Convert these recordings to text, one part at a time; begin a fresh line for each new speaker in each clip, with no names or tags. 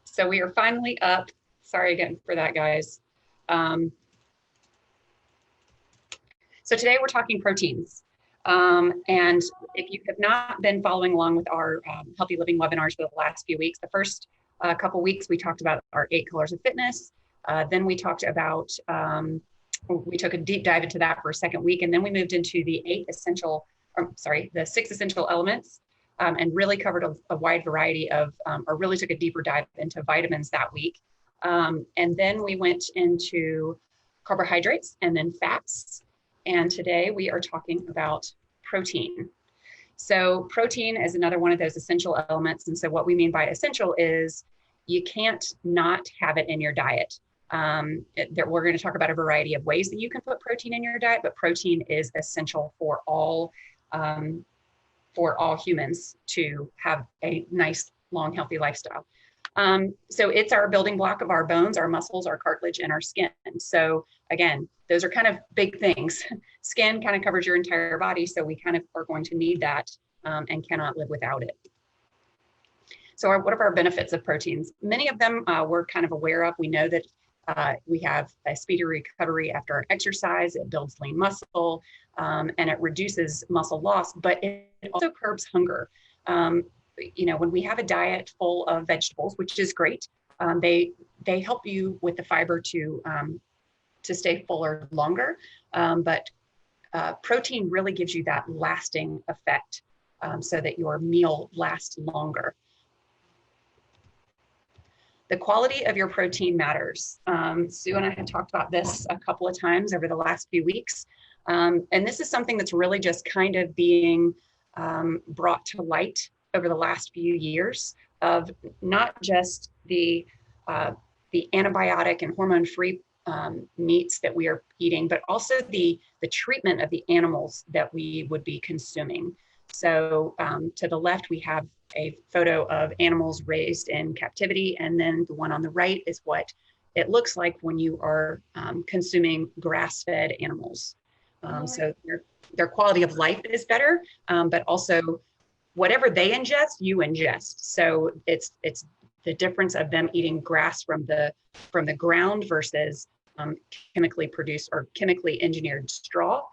So we are finally up. Sorry again for that, guys. Um, so today we're talking proteins. And if you have not been following along with our Healthy Living webinars for the last few weeks, the first couple weeks we talked about our 8 colors of fitness. Then we talked about, we took a deep dive into that for a second week, and then we moved into the the 6 essential elements. And really covered a wide variety of, or really took a deeper dive into vitamins that week. And then we went into carbohydrates and then fats. And today we are talking about protein. So protein is another one of those essential elements. And so what we mean by essential is you can't not have it in your diet. We're going to talk about a variety of ways that you can put protein in your diet, but protein is essential for all humans to have a nice, long, healthy lifestyle. So it's our building block of our bones, our muscles, our cartilage, and our skin. So again, those are kind of big things. Skin kind of covers your entire body, so we kind of are going to need that and cannot live without it. So what are our benefits of proteins? Many of them we're kind of aware of. We know that we have a speedy recovery after exercise. It builds lean muscle and it reduces muscle loss, but it also curbs hunger. When we have a diet full of vegetables, which is great, they help you with the fiber to stay fuller longer. But protein really gives you that lasting effect so that your meal lasts longer. The quality of your protein matters. Sue and I had talked about this a couple of times over the last few weeks. And this is something that's really just kind of being brought to light over the last few years of not just the antibiotic and hormone-free meats that we are eating, but also the treatment of the animals that we would be consuming. So to the left, we have a photo of animals raised in captivity, and then the one on the right is what it looks like when you are consuming grass-fed animals. So their quality of life is better, but also whatever they ingest, you ingest. So it's the difference of them eating grass from the ground versus chemically produced or chemically engineered straw.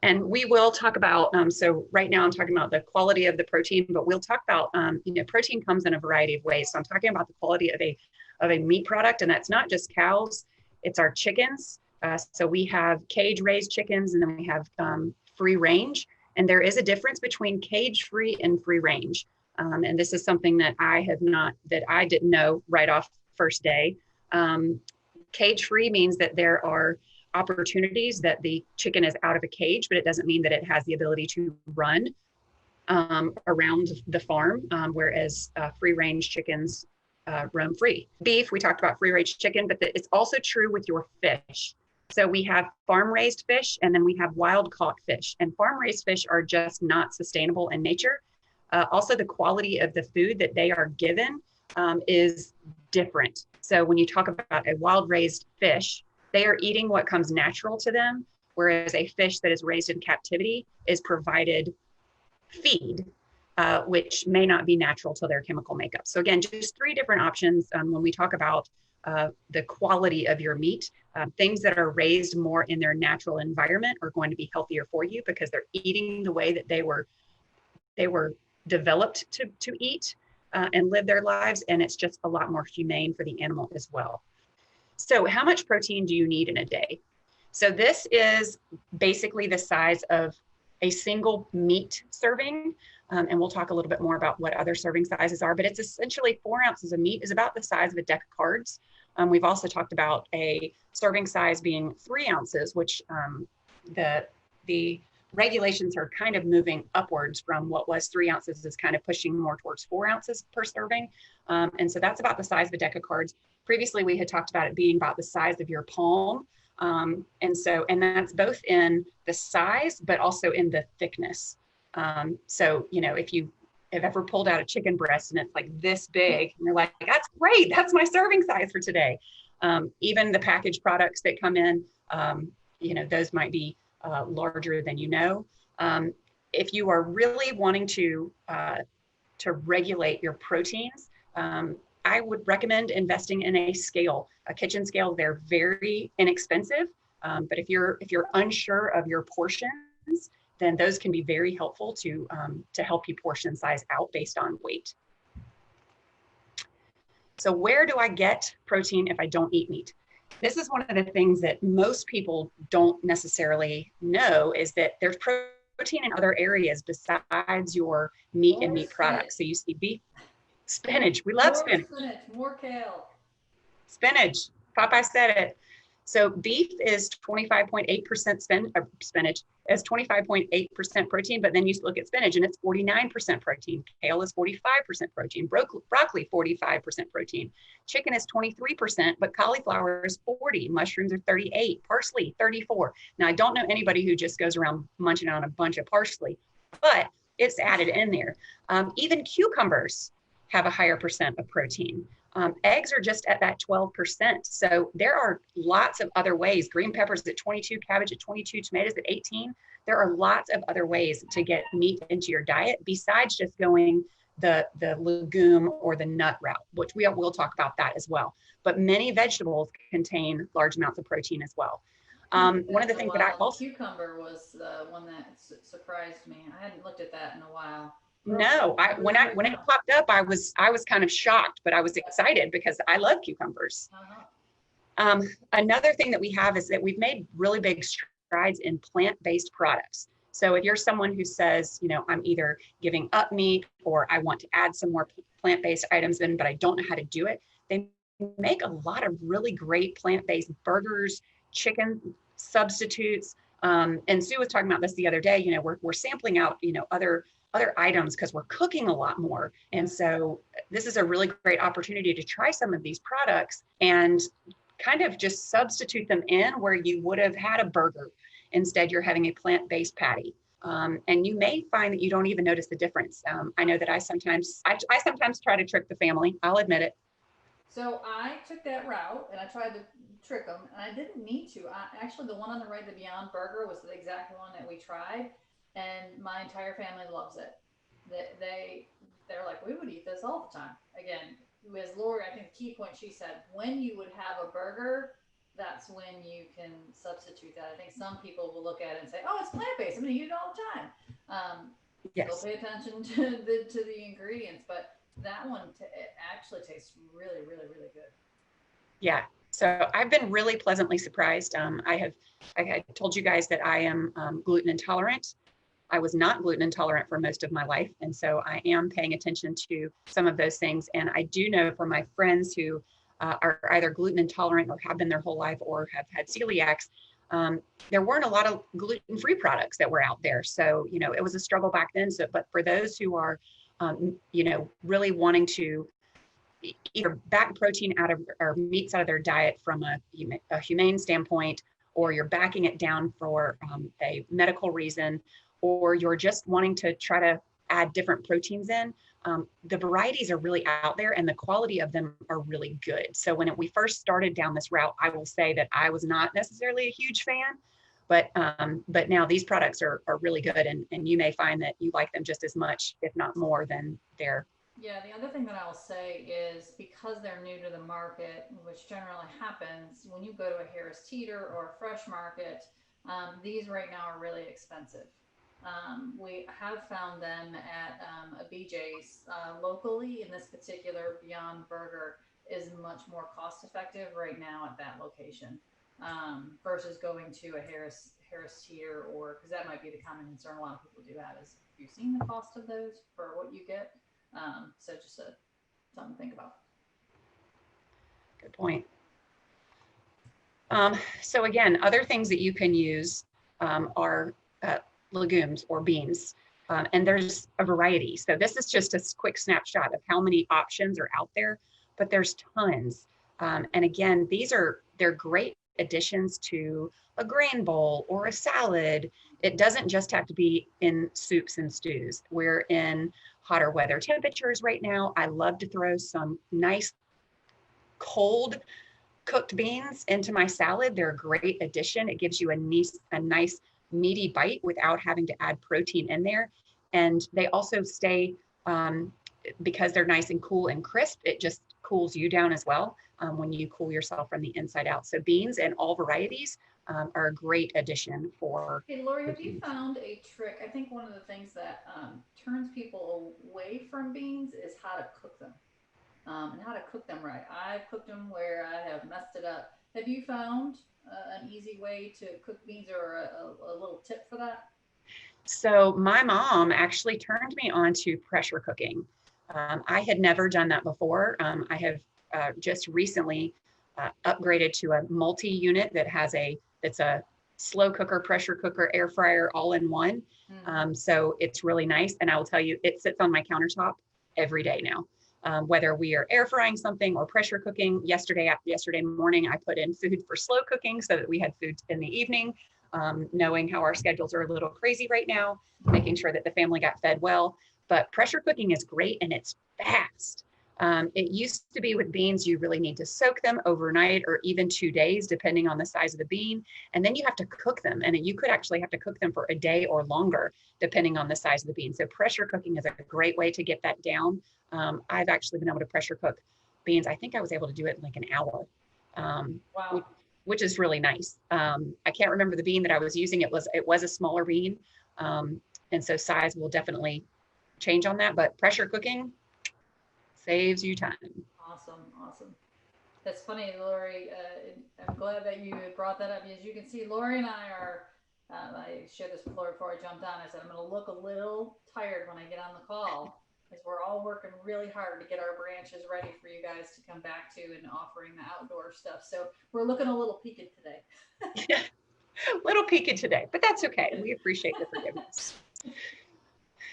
And we will talk about, so right now I'm talking about the quality of the protein, but we'll talk about, protein comes in a variety of ways. So I'm talking about the quality of a meat product, and that's not just cows, it's our chickens. So we have cage raised chickens, and then we have free range. And there is a difference between cage free and free range. And this is something that I didn't know right off first day. Cage free means that there are opportunities that the chicken is out of a cage, but it doesn't mean that it has the ability to run around the farm, whereas free range chickens roam free. Beef, we talked about free range chicken, but it's also true with your fish. So we have farm raised fish, and then we have wild caught fish, and farm raised fish are just not sustainable in nature. Also, the quality of the food that they are given is different. So when you talk about a wild raised fish, they are eating what comes natural to them, whereas a fish that is raised in captivity is provided feed, which may not be natural to their chemical makeup. So again, just 3 different options when we talk about the quality of your meat. Things that are raised more in their natural environment are going to be healthier for you because they're eating the way that they were developed to eat and live their lives, and it's just a lot more humane for the animal as well. So how much protein do you need in a day? So this is basically the size of a single meat serving, and we'll talk a little bit more about what other serving sizes are, but it's essentially 4 ounces of meat is about the size of a deck of cards. We've also talked about a serving size being 3 ounces, which the regulations are kind of moving upwards from what was 3 ounces is kind of pushing more towards 4 ounces per serving. And so that's about the size of a deck of cards. Previously, we had talked about it being about the size of your palm. And that's both in the size, but also in the thickness. So, if you have ever pulled out a chicken breast and it's like this big, and you're like, that's great, that's my serving size for today. Even the packaged products that come in, those might be larger than if you are really wanting to regulate your proteins, I would recommend investing in a scale, a kitchen scale. They're very inexpensive, but if you're unsure of your portions, then those can be very helpful to help you portion size out based on weight. So where do I get protein if I don't eat meat? This is one of the things that most people don't necessarily know, is that there's protein in other areas besides your meat and meat products. So you see beef, spinach. We love spinach.
More kale.
Spinach. Popeye said it. So beef is 25.8% spinach is 25.8% protein, but then you look at spinach and it's 49% protein. Kale is 45% protein. Broccoli 45% protein. Chicken is 23%, but cauliflower is 40. Mushrooms are 38. Parsley 34. Now I don't know anybody who just goes around munching on a bunch of parsley, but it's added in there. Even cucumbers have a higher percent of protein. Eggs are just at that 12%. So there are lots of other ways. Green peppers at 22, cabbage at 22, tomatoes at 18. There are lots of other ways to get meat into your diet besides just going the legume or the nut route, which we'll talk about that as well. But many vegetables contain large amounts of protein as well. One of the things that I also...
Cucumber was the one that surprised me. I hadn't looked at that in a while.
No, when it popped up, I was kind of shocked, but I was excited because I love cucumbers. Another thing that we have is that we've made really big strides in plant-based products. So if you're someone who says, I'm either giving up meat or I want to add some more plant-based items in, but I don't know how to do it, they make a lot of really great plant-based burgers, chicken substitutes. And Sue was talking about this the other day. We're sampling out, other items because we're cooking a lot more. And so this is a really great opportunity to try some of these products and kind of just substitute them in where you would have had a burger. Instead, you're having a plant-based patty. And you may find that you don't even notice the difference. I know that I sometimes try to trick the family. I'll admit it.
So I took that route and I tried to trick them, and I didn't need to. Actually, the one on the right, the Beyond Burger, was the exact one that we tried. And my entire family loves it. They're like, we would eat this all the time. Again, as Lori, I think the key point she said, when you would have a burger, that's when you can substitute that. I think some people will look at it and say, oh, it's plant-based, I'm going to eat it all the time.
Yes.
Still pay attention to the ingredients, but that one it actually tastes really, really, really good.
Yeah. So I've been really pleasantly surprised. I had told you guys that I am gluten intolerant. I was not gluten intolerant for most of my life. And so I am paying attention to some of those things. And I do know from my friends who are either gluten intolerant or have been their whole life or have had celiacs, there weren't a lot of gluten-free products that were out there. So, it was a struggle back then. So, but for those who are, really wanting to either back protein out of or meats out of their diet from a humane standpoint, or you're backing it down for a medical reason, or you're just wanting to try to add different proteins in, the varieties are really out there and the quality of them are really good. So when we first started down this route, I will say that I was not necessarily a huge fan, but now these products are really good, and you may find that you like them just as much, if not more, than their...
Yeah, the other thing that I will say is because they're new to the market, which generally happens when you go to a Harris Teeter or a Fresh Market, these right now are really expensive. We have found them at a BJ's locally, and this particular Beyond Burger is much more cost effective right now at that location versus going to a Harris Teeter, or because that might be the common concern a lot of people do have is, have you seen the cost of those for what you get? So just something to think about.
Good point. So again, other things that you can use are legumes or beans, and there's a variety. So this is just a quick snapshot of how many options are out there, but there's tons. And again, they're great additions to a grain bowl or a salad. It doesn't just have to be in soups and stews. We're in hotter weather temperatures right now. I love to throw some nice cold cooked beans into my salad. They're a great addition. It gives you a nice meaty bite without having to add protein in there. And they also stay, because they're nice and cool and crisp, it just cools you down as well when you cool yourself from the inside out. So beans and all varieties are a great addition for.
Hey, Lori, have you found a trick? I think one of the things that turns people away from beans is how to cook them and how to cook them right. I've cooked them where I have messed it up. Have you found an easy way to cook beans or a little tip for that?
So my mom actually turned me on to pressure cooking. I had never done that before. I have just recently upgraded to a multi-unit that's a slow cooker, pressure cooker, air fryer, all in one. So it's really nice. And I will tell you, it sits on my countertop every day now. Whether we are air frying something or pressure cooking. Yesterday morning, I put in food for slow cooking so that we had food in the evening. Knowing how our schedules are a little crazy right now, making sure that the family got fed well. But pressure cooking is great and it's fast. It used to be with beans, you really need to soak them overnight or even 2 days, depending on the size of the bean. And then you have to cook them. And you could actually have to cook them for a day or longer, depending on the size of the bean. So pressure cooking is a great way to get that down. I've actually been able to pressure cook beans. I think I was able to do it in like an hour.
Wow.
Which is really nice. I can't remember the bean that I was using. It was a smaller bean. And so size will definitely change on that, but pressure cooking saves you time.
Awesome, awesome. That's funny, Lori. I'm glad that you brought that up. As you can see, Lori and I are, I shared this with Lori before I jumped on. I said, I'm going to look a little tired when I get on the call because we're all working really hard to get our branches ready for you guys to come back to and offering the outdoor stuff. So we're looking a little peaked today.
Yeah, little peaked today, but that's okay. We appreciate the forgiveness.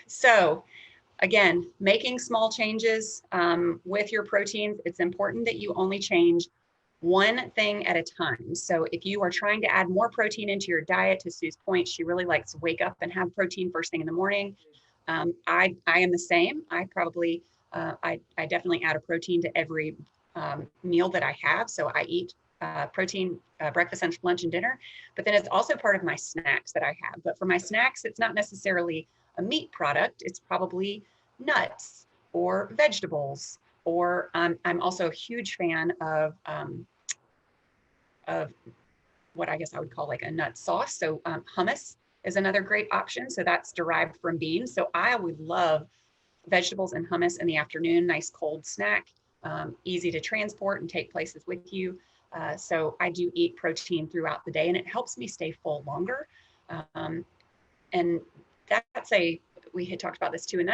So again, making small changes with your proteins, it's important that you only change one thing at a time. So if you are trying to add more protein into your diet, to Sue's point, she really likes to wake up and have protein first thing in the morning. I am the same. I probably, I definitely add a protein to every meal that I have. So I eat protein, breakfast, lunch, and dinner, but then it's also part of my snacks that I have. But for my snacks, it's not necessarily a meat product. It's probably nuts or vegetables, or I'm also a huge fan of what I guess I would call like a nut sauce. So hummus is another great option. So that's derived from beans. So I would love vegetables and hummus in the afternoon, nice cold snack, easy to transport and take places with you. So I do eat protein throughout the day and it helps me stay full longer. And we had talked about this too, and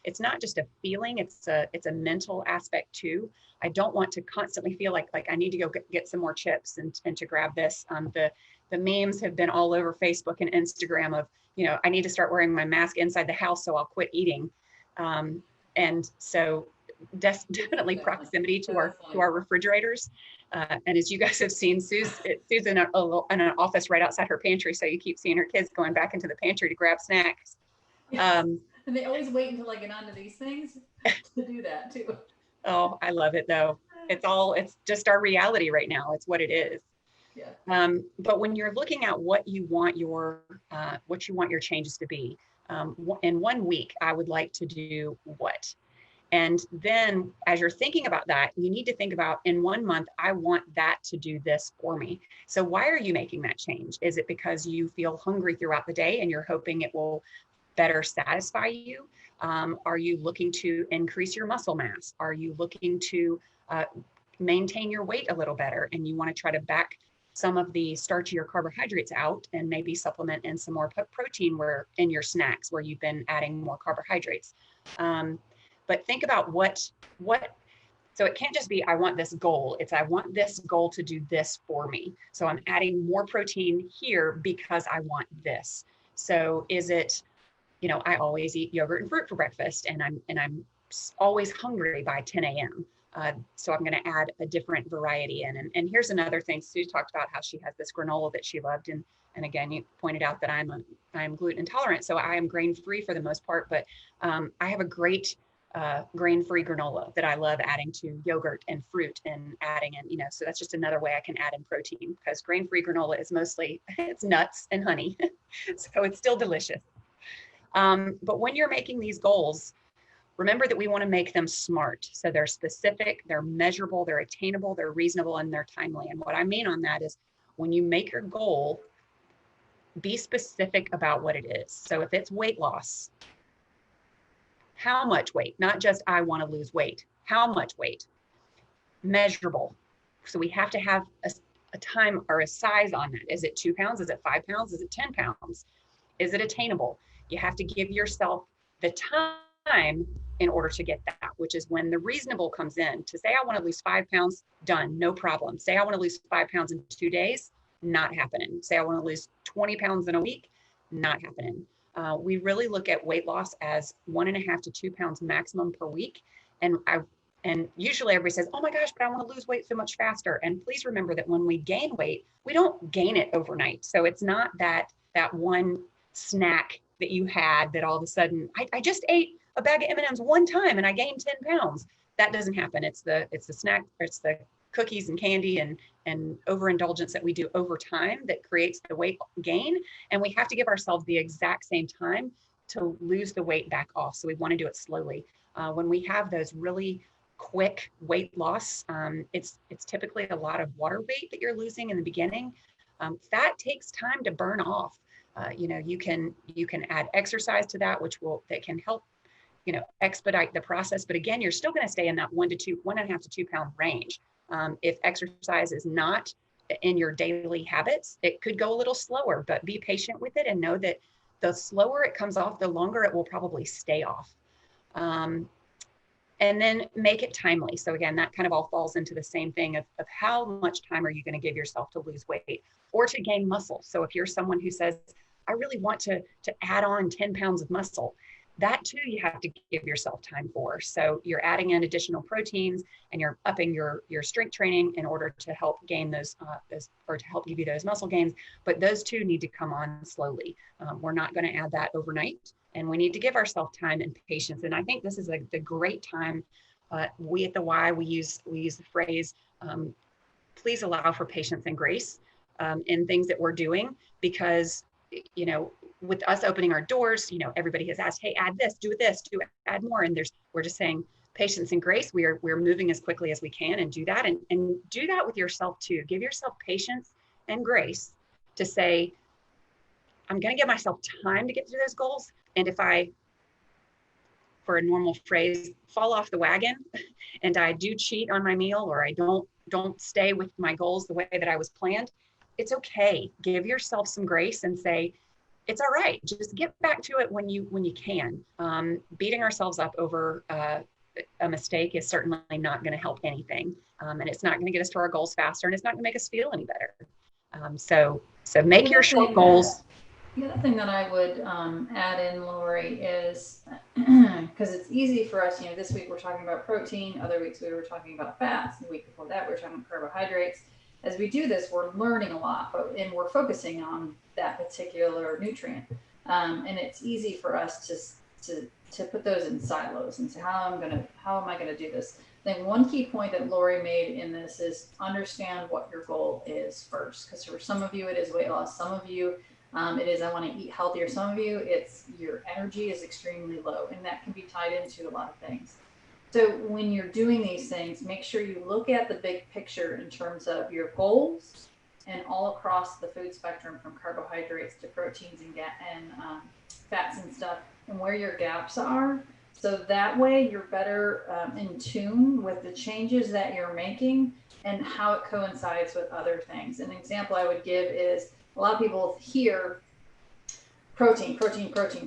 it's not just a feeling, it's a mental aspect too. I don't want to constantly feel like I need to go get some more chips and to grab this. The memes have been all over Facebook and Instagram of, I need to start wearing my mask inside the house so I'll quit eating. And so definitely proximity to our refrigerators. And as you guys have seen, Sue's in an office right outside her pantry. So you keep seeing her kids going back into the pantry to grab snacks.
Yes. And they always wait until I get onto these things to do that too.
Oh, I love it though. It's just our reality right now. It's what it is.
Yeah.
But when you're looking at what you want your changes to be, in 1 week, I would like to do what? And then as you're thinking about that, you need to think about in 1 month, I want that to do this for me. So why are you making that change? Is it because you feel hungry throughout the day and you're hoping it will better satisfy you? Are you looking to increase your muscle mass? Are you looking to maintain your weight a little better and you want to try to back some of the starchy or carbohydrates out and maybe supplement in some more protein in your snacks where you've been adding more carbohydrates? But think about so it can't just be, I want this goal. It's, I want this goal to do this for me. So I'm adding more protein here because I want this. So is it, I always eat yogurt and fruit for breakfast and I'm always hungry by 10 a.m. So I'm going to add a different variety in. And here's another thing. Sue talked about how she has this granola that she loved. And again, you pointed out that I'm gluten intolerant. So I am grain-free for the most part, but I have a great grain-free granola that I love adding to yogurt and fruit and adding in, so that's just another way I can add in protein because grain-free granola is mostly, it's nuts and honey. So it's still delicious. But when you're making these goals, Remember that we want to make them SMART. So they're specific, they're measurable, they're attainable, they're reasonable, and they're timely. And what I mean on that is when you make your goal, be specific about what it is. So if it's weight loss, how much weight? Not just I want to lose weight. How much weight? Measurable. So we have to have a time or a size on that. Is it 2 pounds? Is it 5 pounds? Is it 10 pounds? Is it attainable? You have to give yourself the time in order to get that, which is when the reasonable comes in. To say I want to lose 5 pounds, done, no problem. Say I want to lose 5 pounds in 2 days, not happening. Say I want to lose 20 pounds in a week, not happening. We really look at weight loss as 1.5 to 2 pounds maximum per week. And usually everybody says, oh my gosh, but I want to lose weight so much faster. And please remember that when we gain weight, we don't gain it overnight. So it's not that one snack that you had that all of a sudden, I just ate a bag of M&Ms one time and I gained 10 pounds. That doesn't happen. It's the snack, it's the cookies and candy and overindulgence that we do over time that creates the weight gain. And we have to give ourselves the exact same time to lose the weight back off. So we want to do it slowly. When we have those really quick weight loss, it's typically a lot of water weight that you're losing in the beginning. Fat takes time to burn off. You can add exercise to that, that can help, expedite the process. But again, you're still going to stay in that 1.5 to 2 pound range. If exercise is not in your daily habits, it could go a little slower, but be patient with it and know that the slower it comes off, the longer it will probably stay off. And then make it timely. So again, that kind of all falls into the same thing of how much time are you going to give yourself to lose weight or to gain muscle. So if you're someone who says, I really want to add on 10 pounds of muscle, that too, you have to give yourself time for. So you're adding in additional proteins and you're upping your strength training in order to help gain those or to help give you those muscle gains. But those two need to come on slowly. We're not going to add that overnight, and we need to give ourselves time and patience. And I think this is the great time. We at the Y, we use the phrase, please allow for patience and grace in things that we're doing, because with us opening our doors, everybody has asked, hey, add this, do add more. And we're just saying patience and grace. We're moving as quickly as we can and do that. And do that with yourself too. Give yourself patience and grace to say, I'm going to give myself time to get to those goals. And if I, for a normal phrase, fall off the wagon and I do cheat on my meal, or I don't stay with my goals the way that I was planned, it's okay. Give yourself some grace and say, it's all right. Just get back to it when you can. Beating ourselves up over a mistake is certainly not going to help anything. And it's not going to get us to our goals faster, and it's not going to make us feel any better. So make your short goals.
The other thing that I would add in, Lori, is because it's easy for us, this week we're talking about protein, other weeks we were talking about fats, the week before that we were talking about carbohydrates. As we do this, we're learning a lot, and we're focusing on that particular nutrient. And it's easy for us to put those in silos and say, how am I gonna do this? I think one key point that Lori made in this is understand what your goal is first. Because for some of you, it is weight loss. Some of you, it is I want to eat healthier. Some of you, it's your energy is extremely low, and that can be tied into a lot of things. So when you're doing these things, make sure you look at the big picture in terms of your goals and all across the food spectrum, from carbohydrates to proteins and fats and stuff, and where your gaps are. So that way you're better in tune with the changes that you're making and how it coincides with other things. An example I would give is a lot of people hear protein.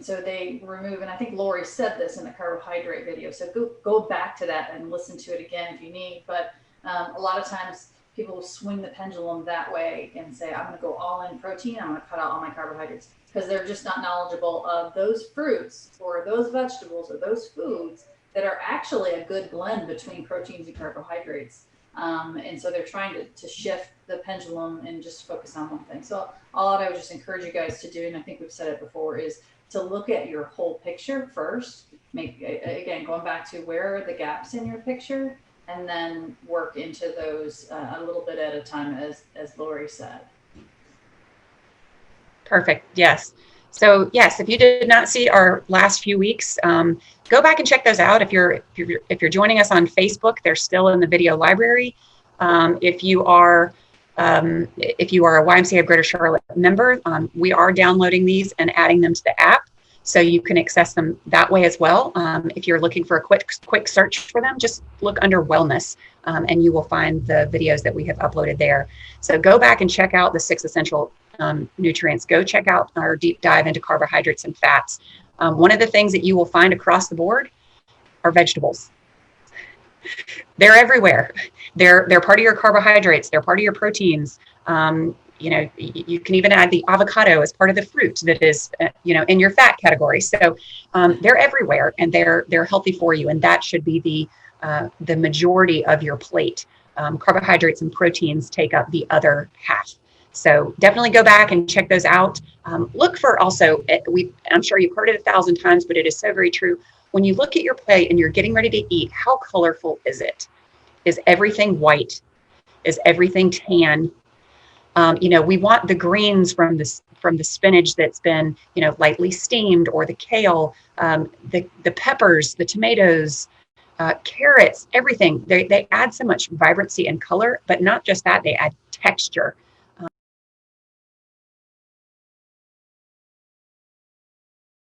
So they remove, and I think Lori said this in the carbohydrate video. So go back to that and listen to it again if you need. But a lot of times people will swing the pendulum that way and say, I'm going to go all in protein. I'm going to cut out all my carbohydrates, because they're just not knowledgeable of those fruits or those vegetables or those foods that are actually a good blend between proteins and carbohydrates. And so they're trying to shift the pendulum and just focus on one thing. So all I would just encourage you guys to do, and I think we've said it before, is to look at your whole picture first. Again, going back to where are the gaps in your picture, and then work into those a little bit at a time, as Lori said.
Perfect. Yes. So yes, if you did not see our last few weeks, go back and check those out. If you're joining us on Facebook, they're still in the video library. If you are if you are a YMCA of Greater Charlotte member, we are downloading these and adding them to the app, so you can access them that way as well. If you're looking for a quick search for them, just look under wellness, and you will find the videos that we have uploaded there. So go back and check out the 6 essential nutrients. Go check out our deep dive into carbohydrates and fats. One of the things that you will find across the board are vegetables. They're everywhere. They're part of your carbohydrates. They're part of your proteins. You can even add the avocado as part of the fruit that is, in your fat category. So they're everywhere, and they're healthy for you. And that should be the majority of your plate. Carbohydrates and proteins take up the other half. So definitely go back and check those out. Look for also, I'm sure you've heard it 1,000 times, but it is so very true. When you look at your plate and you're getting ready to eat, how colorful is it? Is everything white? Is everything tan? We want the greens from the spinach that's been, lightly steamed, or the kale, the peppers, the tomatoes, carrots, everything. They add so much vibrancy and color, but not just that, they add texture.